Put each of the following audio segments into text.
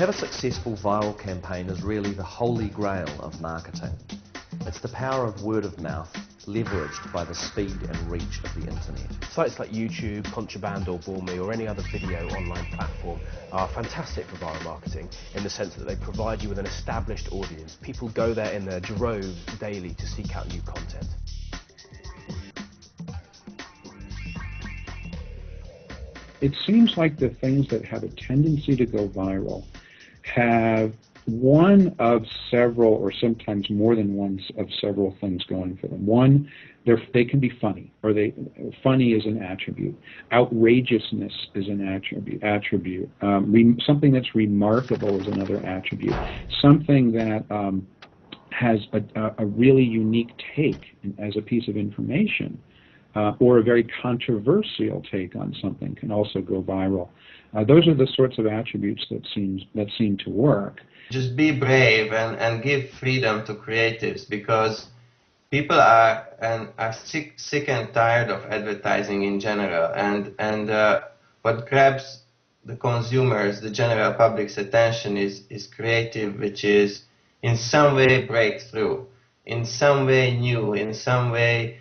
have a successful viral campaign is really the holy grail of marketing. It's the power of word of mouth, leveraged by the speed and reach of the internet. Sites like YouTube, Contraband or Bormy or any other video online platform are fantastic for viral marketing in the sense that they provide you with an established audience. People go there in their droves daily to seek out new content. It seems like the things that have a tendency to go viral have one of several, or sometimes more than one of several things going for them. One, they can be funny, or funny is an attribute. Outrageousness is an attribute. Something that's remarkable is another attribute. Something that has a really unique take as a piece of information, or a very controversial take on something can also go viral. Those are the sorts of attributes that seem to work. Just be brave and give freedom to creatives, because people are sick and tired of advertising in general, and what grabs the consumers, the general public's attention is creative, which is in some way breakthrough, in some way new, in some way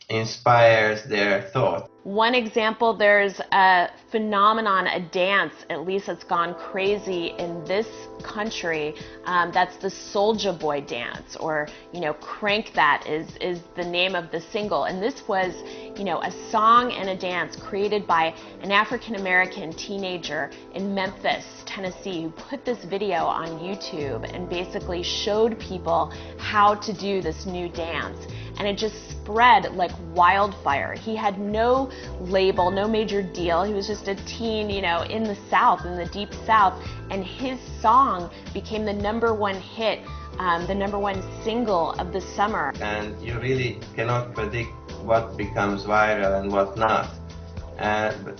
inspires their thought. One example, there's a phenomenon, a dance, at least that's gone crazy in this country. That's the Soulja Boy dance, or, Crank That is the name of the single. And this was, a song and a dance created by an African-American teenager in Memphis, Tennessee, who put this video on YouTube and basically showed people how to do this new dance. And it just spread like wildfire. He had no label, no major deal. He was just a teen, in the South, in the deep South, and his song became the #1 hit, the #1 single of the summer. And you really cannot predict what becomes viral and what not.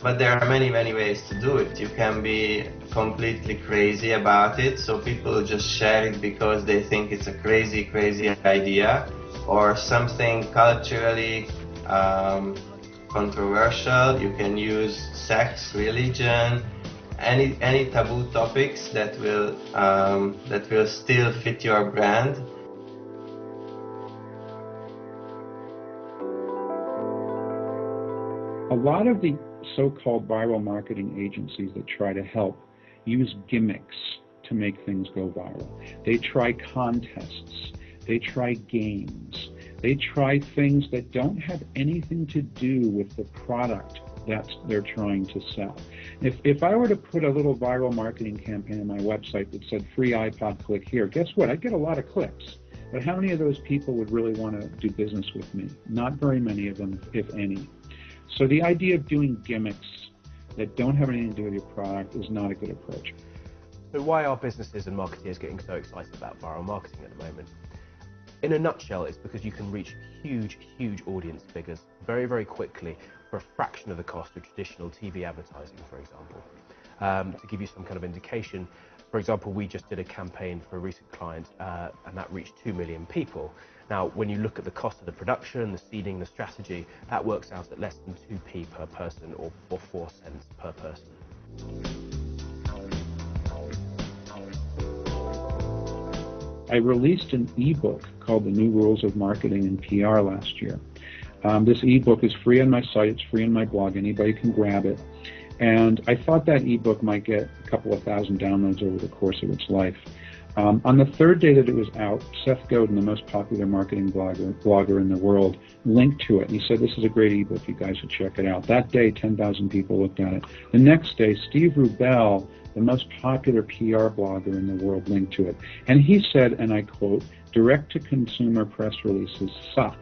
But there are many, many ways to do it. You can be completely crazy about it, so people just share it because they think it's a crazy, crazy idea, or something culturally controversial. You can use sex, religion, any taboo topics that will still fit your brand. A lot of the so-called viral marketing agencies that try to help use gimmicks to make things go viral. They try contests. They try games. They try things that don't have anything to do with the product that they're trying to sell. If I were to put a little viral marketing campaign on my website that said free iPod, click here, guess what? I'd get a lot of clicks. But how many of those people would really want to do business with me? Not very many of them, if any. So the idea of doing gimmicks that don't have anything to do with your product is not a good approach. So why are businesses and marketeers getting so excited about viral marketing at the moment? In a nutshell, it's because you can reach huge, huge audience figures very, very quickly for a fraction of the cost of traditional TV advertising, for example. To give you some kind of indication, for example, we just did a campaign for a recent client and that reached 2 million people. Now, when you look at the cost of the production, the seeding, the strategy, that works out at less than 2p per person, or 4 cents per person. I released an ebook called The New Rules of Marketing and PR last year. This ebook is free on my site, it's free on my blog, anybody can grab it. And I thought that ebook might get a couple of thousand downloads over the course of its life. On the third day that it was out, Seth Godin, the most popular marketing blogger in the world, linked to it. And he said, this is a great ebook, you guys should check it out. That day, 10,000 people looked at it. The next day, Steve Rubell, the most popular PR blogger in the world, linked to it. And he said, and I quote, direct-to-consumer press releases suck.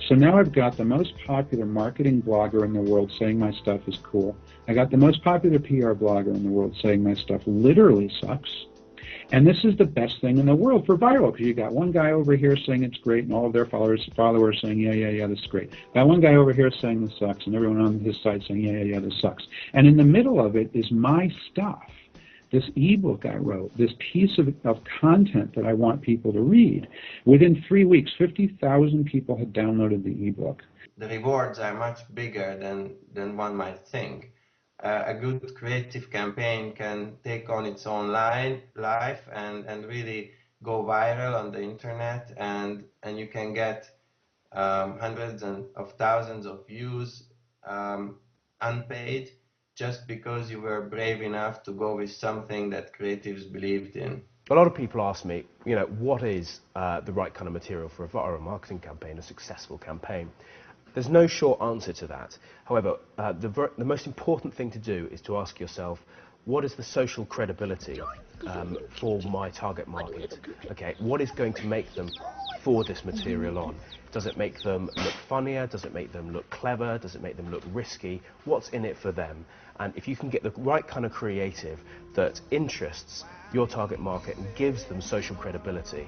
So now I've got the most popular marketing blogger in the world saying my stuff is cool. I got the most popular PR blogger in the world saying my stuff literally sucks. And this is the best thing in the world for viral, because you got one guy over here saying it's great, and all of their followers saying, yeah, this is great. Got one guy over here saying this sucks, and everyone on his side saying, yeah, this sucks. And in the middle of it is my stuff, this ebook I wrote, this piece of content that I want people to read. Within 3 weeks, 50,000 people had downloaded the ebook. The rewards are much bigger than one might think. a good creative campaign can take on its own life and really go viral on the internet, and you can get hundreds of thousands of views unpaid, just because you were brave enough to go with something that creatives believed in. A lot of people ask me, what is the right kind of material for a viral marketing campaign, a successful campaign? There's no short answer to that. However, the most important thing to do is to ask yourself, what is the social credibility for my target market? Okay, what is going to make them forward this material on? Does it make them look funnier? Does it make them look clever? Does it make them look risky? What's in it for them? And if you can get the right kind of creative that interests your target market and gives them social credibility,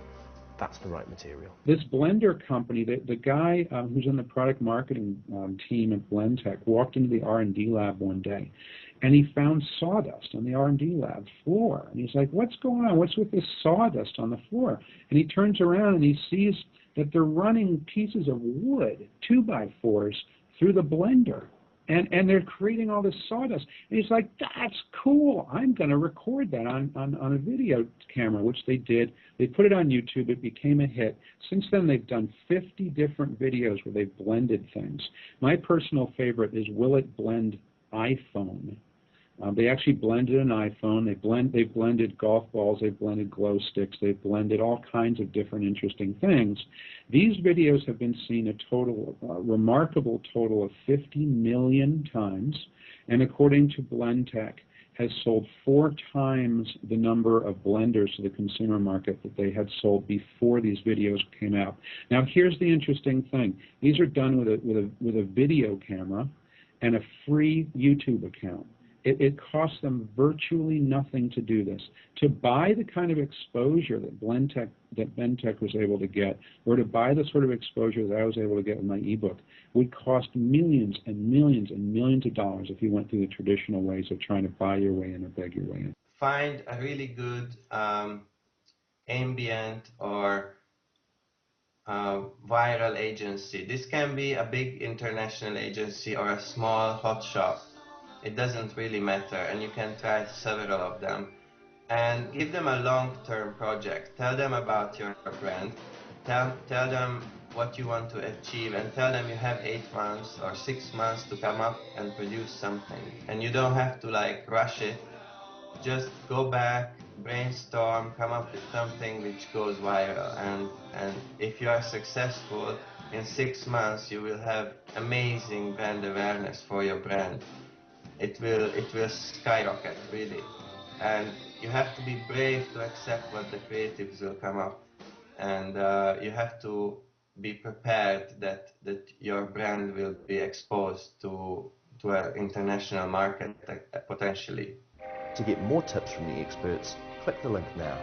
that's the right material. This Blender company, the guy who's in the product marketing team at Blendtec walked into the R&D lab one day, and he found sawdust on the R&D lab floor. And he's like, what's going on? What's with this sawdust on the floor? And he turns around and he sees that they're running pieces of wood, 2x4s, through the blender. And they're creating all this sawdust. And he's like, that's cool. I'm going to record that on a video camera, which they did. They put it on YouTube. It became a hit. Since then, they've done 50 different videos where they've blended things. My personal favorite is Will It Blend iPhone. They actually blended an iPhone. They've blended golf balls. They've blended glow sticks. They've blended all kinds of different interesting things. These videos have been seen a remarkable total of 50 million times, and according to Blendtec, has sold 4 times the number of blenders to the consumer market that they had sold before these videos came out. Now, here's the interesting thing: these are done with a video camera and a free YouTube account. It costs them virtually nothing to do this. To buy the kind of exposure that Blendtec was able to get, or to buy the sort of exposure that I was able to get with my ebook, would cost millions and millions and millions of dollars if you went through the traditional ways of trying to buy your way in or beg your way in. Find a really good ambient or viral agency. This can be a big international agency or a small hot shop. It doesn't really matter, and you can try several of them. And give them a long-term project. Tell them about your brand. Tell them what you want to achieve, and tell them you have 8 months or 6 months to come up and produce something. And you don't have to rush it. Just go back, brainstorm, come up with something which goes viral. And if you are successful, in 6 months you will have amazing brand awareness for your brand. It will skyrocket, really. And you have to be brave to accept what the creatives will come up. And you have to be prepared that your brand will be exposed to an international market potentially. To get more tips from the experts, click the link now.